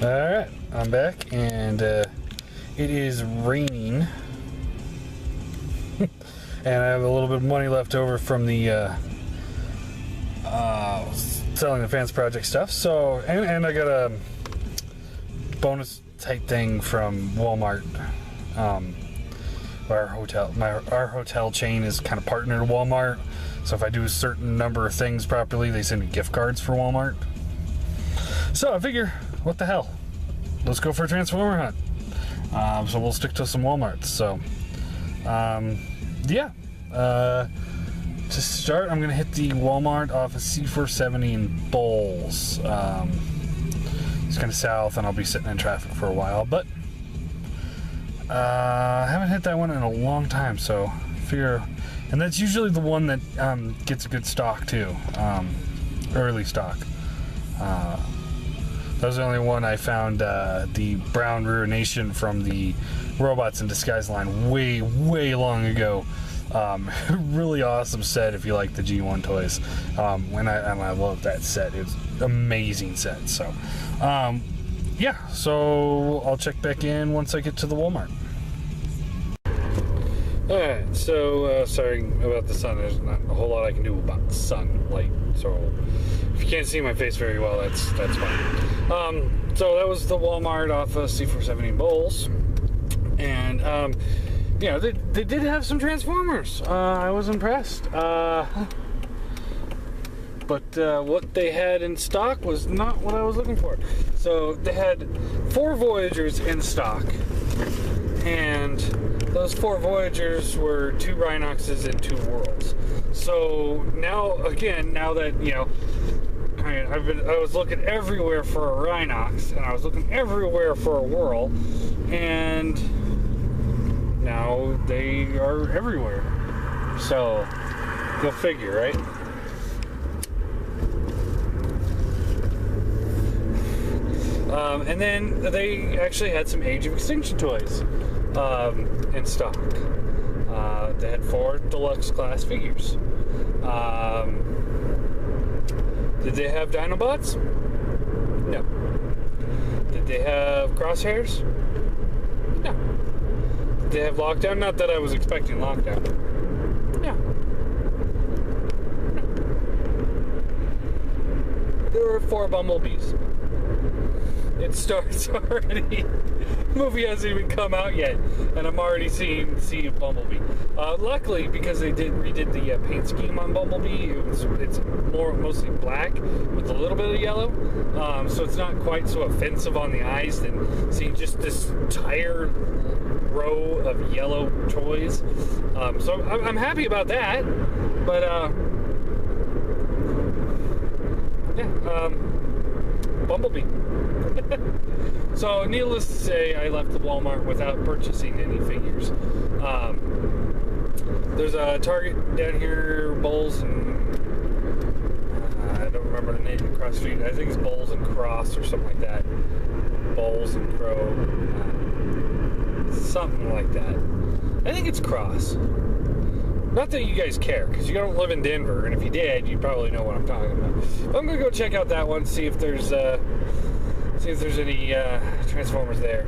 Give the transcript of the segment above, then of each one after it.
Alright, I'm back, and it is raining. And I have a little bit of money left over from the selling the fence project stuff. So, and I got a bonus type thing from Walmart. Our hotel chain is kind of partnered with Walmart. So if I do a certain number of things properly, they send me gift cards for Walmart. So I figure, what the hell? Let's go for a Transformer hunt. So we'll stick to some Walmarts. So, yeah. To start, I'm going to hit the Walmart off of C470 in Bowles. It's kind of south, and I'll be sitting in traffic for a while. But I haven't hit that one in a long time, so I figure... And that's usually the one that gets a good stock, too. Early stock. That was the only one I found the Brown Ruination from the Robots in Disguise line way long ago. Really awesome set if you like the G1 toys. And I love that set. It's an amazing set. So, yeah. So I'll check back in once I get to the Walmart. Alright, so sorry about the sun. There's not a whole lot I can do about sunlight. So if you can't see my face very well, that's fine. So that was the Walmart off of C470 Bowles. And yeah, they did have some Transformers. I was impressed. But what they had in stock was not what I was looking for. So they had 4 Voyagers in stock. And those 4 Voyagers were 2 Rhinoxes and 2 Worlds. So now that, you know, I was looking everywhere for a Rhinox, and I was looking everywhere for a Whirl, and now they are everywhere. So, go figure, right? And then they actually had some Age of Extinction toys in stock. They had 4 deluxe class figures. Did they have Dinobots? No. Did they have Crosshairs? No. Did they have Lockdown? Not that I was expecting Lockdown. No. There were 4 Bumblebees. It starts already. The movie hasn't even come out yet, and I'm already seeing Bumblebee. Luckily, because they redid the paint scheme on Bumblebee, it's mostly black with a little bit of yellow, so it's not quite so offensive on the eyes than seeing just this entire row of yellow toys. So I'm happy about that, but yeah, Bumblebee. So, needless to say, I left the Walmart without purchasing any figures. There's a Target down here, Bowles and I don't remember the name across the street. I think it's Bowles and Cross or something like that. Bowles and Crow, something like that. I think it's Cross. Not that you guys care, because you don't live in Denver, and if you did, you'd probably know what I'm talking about. But I'm gonna go check out that one, see if there's any Transformers there.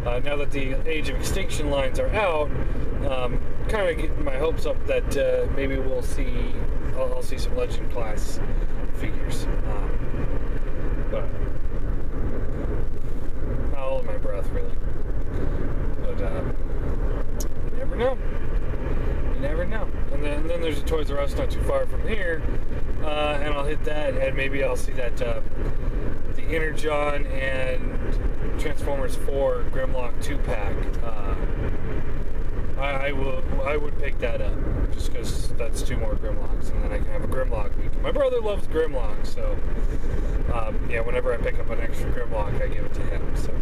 Now that the Age of Extinction lines are out, kind of getting my hopes up that maybe I'll see some Legend class figures. But I'll hold my breath, really. But you never know. You never know. And then there's a Toys R Us not too far from here, and I'll hit that, and maybe I'll see that the Energon and Transformers 4 Grimlock 2-pack. I would pick that up, just because that's 2 more Grimlocks, and then I can have a Grimlock week. My brother loves Grimlock, so yeah, whenever I pick up an extra Grimlock, I give it to him. So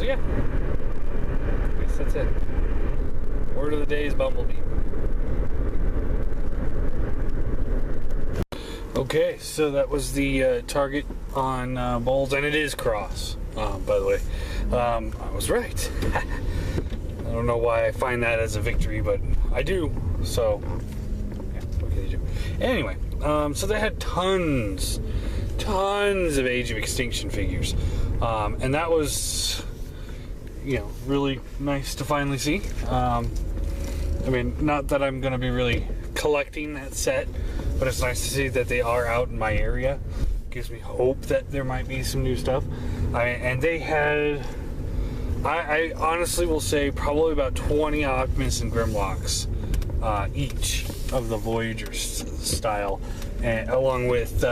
yeah, I guess that's it. Word of the day is Bumblebee. Okay, so that was the Target on Bowles, and it is Cross, by the way. I was right. I don't know why I find that as a victory, but I do. So, yeah, what can you do? Anyway, so they had tons tons of Age of Extinction figures. And that was, really nice to finally see. I mean, not that I'm going to be really collecting that set, but it's nice to see that they are out in my area. Gives me hope that there might be some new stuff. And they had, I honestly will say, probably about 20 Optimus and Grimlocks each of the Voyager style, and along with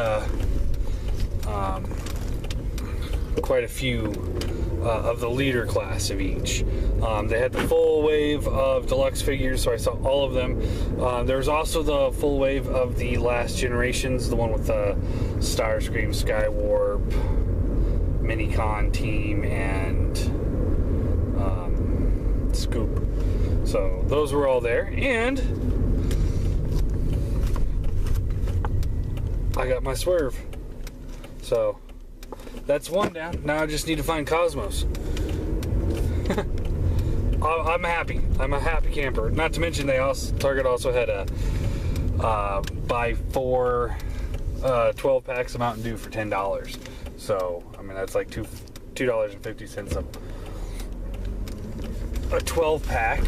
quite a few of the leader class of each. They had the full wave of deluxe figures, so I saw all of them. There was also the full wave of the last generations, the one with the Starscream, Skywarp, Minicon team, and Scoop. So those were all there, and I got my Swerve. So that's one down. Now I just need to find Cosmos. I'm happy. I'm a happy camper. Not to mention Target also had a buy 4 12 packs of Mountain Dew for $10. So I mean that's like $2.50 a 12 pack.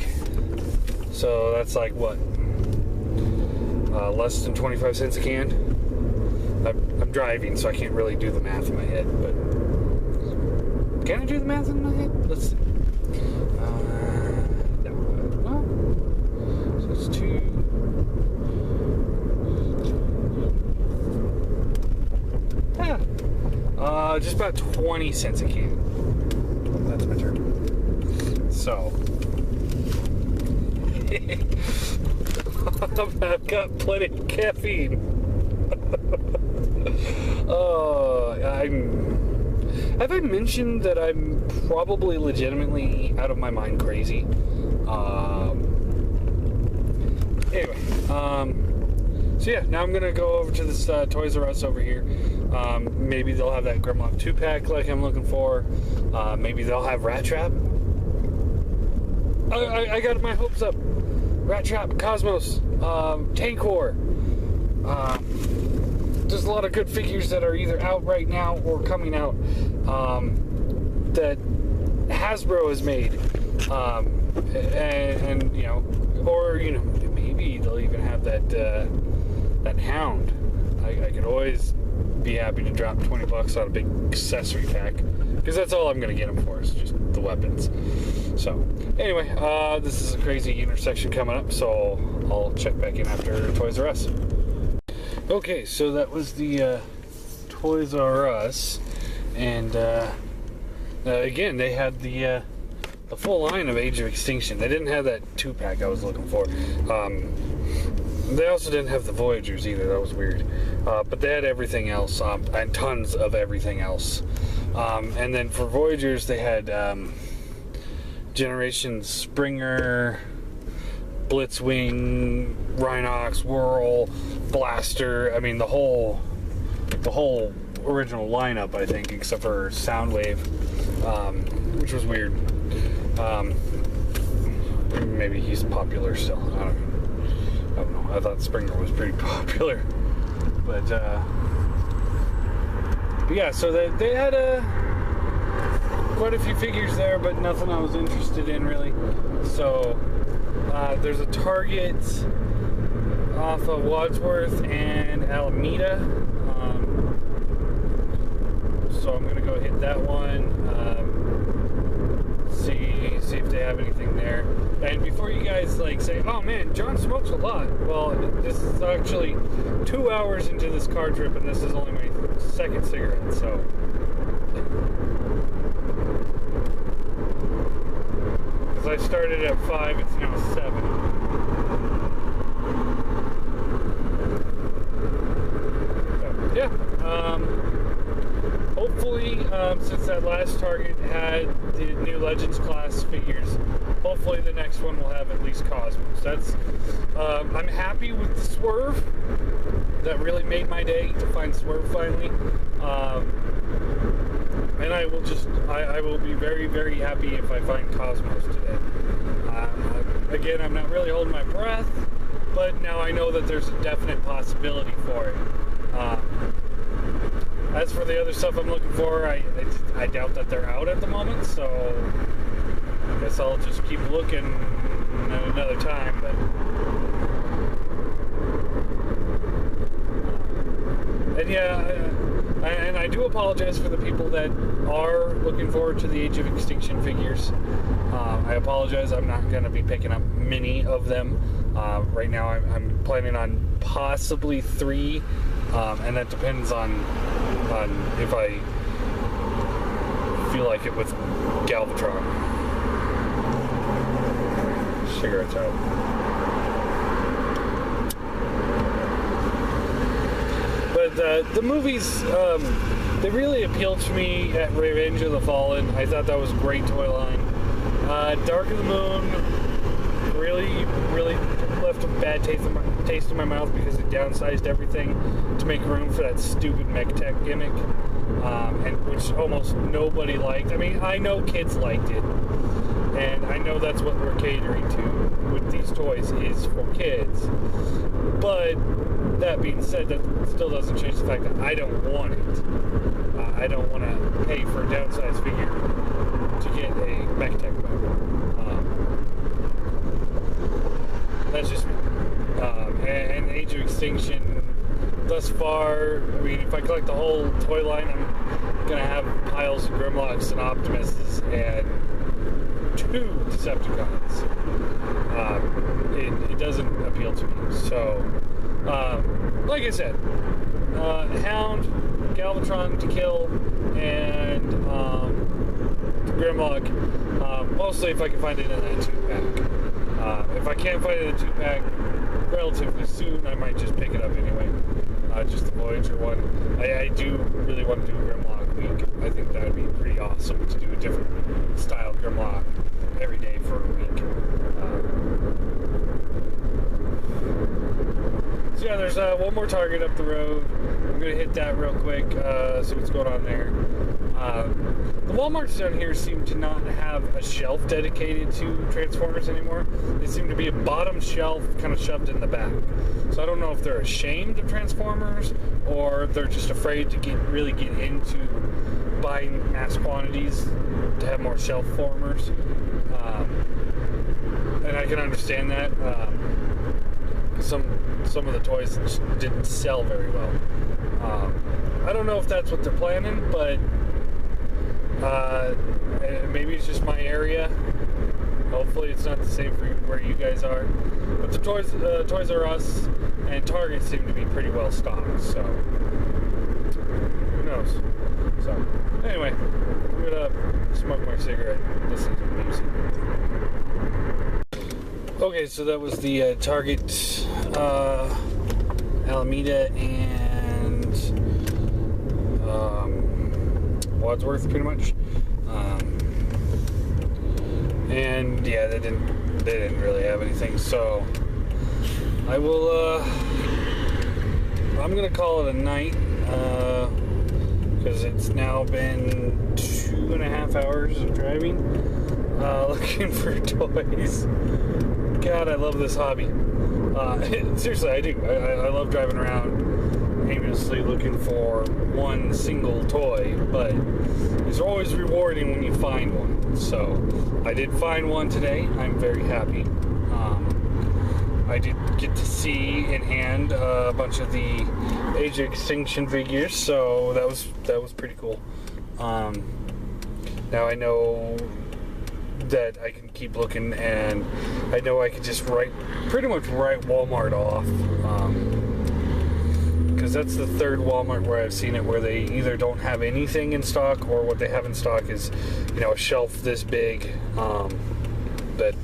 So that's like what? Less than 25 cents a can. I'm driving, so I can't really do the math in my head, but can I do the math in my head? Let's see. No. Well, so it's 2. Yeah. Just about 20 cents a can. That's my turn. So. I've got plenty of caffeine. Have I mentioned that I'm probably legitimately out of my mind crazy? Anyway, so yeah, now I'm gonna go over to this Toys R Us over here. Maybe they'll have that Grimlock 2-pack like I'm looking for. Maybe they'll have Rat Trap. I got my hopes up. Rat Trap, Cosmos, Tankor. There's a lot of good figures that are either out right now or coming out that Hasbro has made, and maybe they'll even have that Hound. I could always be happy to drop $20 on a big accessory pack, because that's all I'm gonna get them for, is just the weapons. So anyway, this is a crazy intersection coming up, so I'll check back in after Toys R Us. Okay, so that was the Toys R Us, and again, they had the full line of Age of Extinction. They didn't have that 2-pack I was looking for. They also didn't have the Voyagers either. That was weird. But they had everything else, and tons of everything else. And then for Voyagers, they had Generation Springer, Blitzwing, Rhinox, Whirl, Blaster. I mean, the whole original lineup, I think, except for Soundwave, which was weird. Maybe he's popular still. I don't know. I thought Springer was pretty popular, but yeah. So they had quite a few figures there, but nothing I was interested in really. So there's a Target off of Wadsworth and Alameda, so I'm gonna go hit that one. See if they have anything there. And before you guys say, "Oh man, John smokes a lot," well, this is actually 2 hours into this car trip, and this is only my second cigarette. So. Because I started at 5, it's now 7. So, yeah. Hopefully, since that last Target had the new Legends class figures, hopefully the next one will have at least Cosmos. That's, I'm happy with the Swerve. That really made my day to find Swerve finally. And I will be very, very happy if I find Cosmos today. Again, I'm not really holding my breath, but now I know that there's a definite possibility for it. As for the other stuff I'm looking for, I doubt that they're out at the moment, so I guess I'll just keep looking at another time. And yeah, and I do apologize for the people that are looking forward to the Age of Extinction figures. I apologize, I'm not going to be picking up many of them. Right now I'm planning on possibly 3, and that depends on if I feel like it with Galvatron. Cigarettes out. But the movies, they really appealed to me at Revenge of the Fallen. I thought that was a great toy line. Dark of the Moon really left a bad taste in my mouth because it downsized everything to make room for that stupid mech tech gimmick, and which almost nobody liked. I mean, I know kids liked it, and I know that's what we're catering to with these toys is for kids. But that being said, that still doesn't change the fact that I don't want it. I don't want to pay for a downsized figure to get a mech tech member. That's just me. And Age of Extinction, thus far, I mean, if I collect the whole toy line, I'm going to have piles of Grimlocks and Optimuses and 2 Decepticons. It doesn't appeal to me. So, like I said, Hound, Galvatron to kill, and Grimlock, mostly if I can find it in that 2-pack. If I can't find it in a 2-pack relatively soon, I might just pick it up anyway. Just the Voyager one. I do really want to do a Grimlock week. I think that would be pretty awesome to do a different style Grimlock every day for a week. So yeah, there's one more Target up the road. I'm going to hit that real quick, see what's going on there. The Walmarts down here seem to not have a shelf dedicated to Transformers anymore. They seem to be a bottom shelf kind of shoved in the back. So I don't know if they're ashamed of Transformers or they're just afraid to really get into buying mass quantities to have more shelf formers. And I can understand that. Some of the toys just didn't sell very well. I don't know if that's what they're planning, but maybe it's just my area. Hopefully it's not the same for where you guys are. But the Toys R Us and Target seem to be pretty well stocked, so who knows? So anyway, I'm gonna smoke my cigarette and listen to music. Okay, so that was the Target Alameda and Wadsworth, pretty much. And yeah, they didn't really have anything, so I will I'm gonna call it a night, because it's now been 2.5 hours of driving, looking for toys. God, I love this hobby. Seriously, I do. I love driving around aimlessly looking for one single toy, but it's always rewarding when you find one. So I did find one today. I'm very happy. I did get to see in hand a bunch of the Age of Extinction figures, so that was pretty cool. Now I know that I can keep looking, and I know I could just pretty much write Walmart off, because that's the third Walmart where I've seen it where they either don't have anything in stock, or what they have in stock is, you know, a shelf this big, that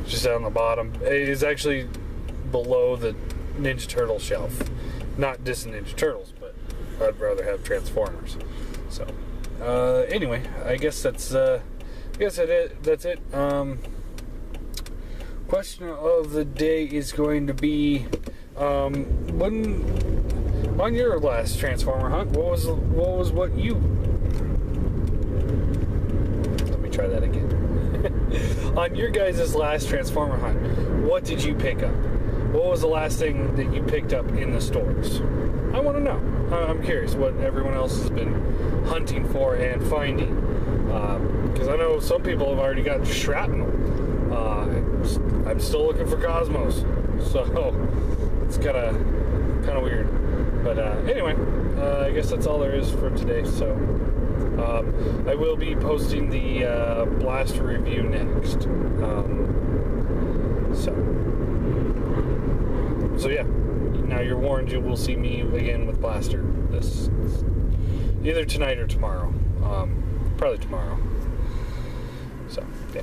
just on the bottom. It is actually below the Ninja Turtle shelf. Not just Ninja Turtles, but I'd rather have Transformers. So anyway, I guess that's that's it. Question of the day is going to be, when on your last Transformer hunt, what you? Let me try that again. On your guys' last Transformer hunt, what did you pick up? What was the last thing that you picked up in the stores? I want to know. I'm curious what everyone else has been hunting for and finding. Because I know some people have already got shrapnel. I'm still looking for cosmos. So it's kind of weird. But anyway, I guess that's all there is for today. So I will be posting the Blaster review next. So yeah. Now you're warned. You will see me again with Blaster. This either tonight or tomorrow. Probably tomorrow. So yeah.